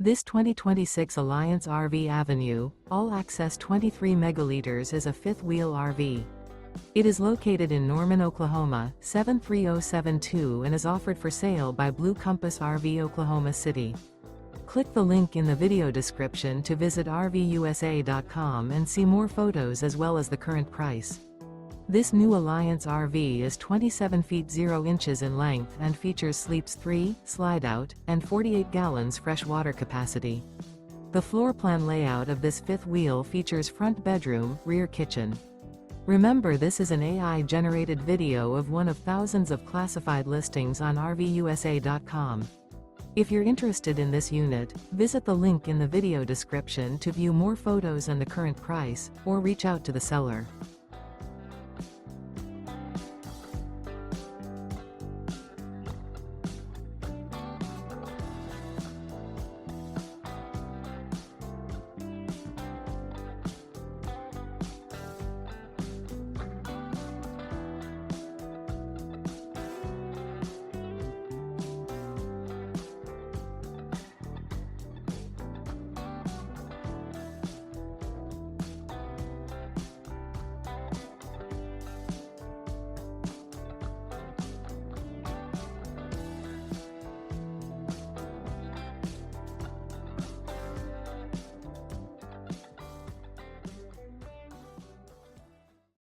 This 2026 Alliance RV Avenue, all-access 23 megaliters is a fifth-wheel RV. It is located in Norman, Oklahoma, 73072 and is offered for sale by Blue Compass RV Oklahoma City. Click the link in the video description to visit RVUSA.com and see more photos as well as the current price. This new Alliance RV is 27 feet 0 inches in length and features Sleeps 3, Slideout, and 48 gallons fresh water capacity. The floor plan layout of this fifth wheel features front bedroom, rear kitchen. Remember, this is an AI-generated video of one of thousands of classified listings on RVUSA.com. If you're interested in this unit, visit the link in the video description to view more photos and the current price, or reach out to the seller.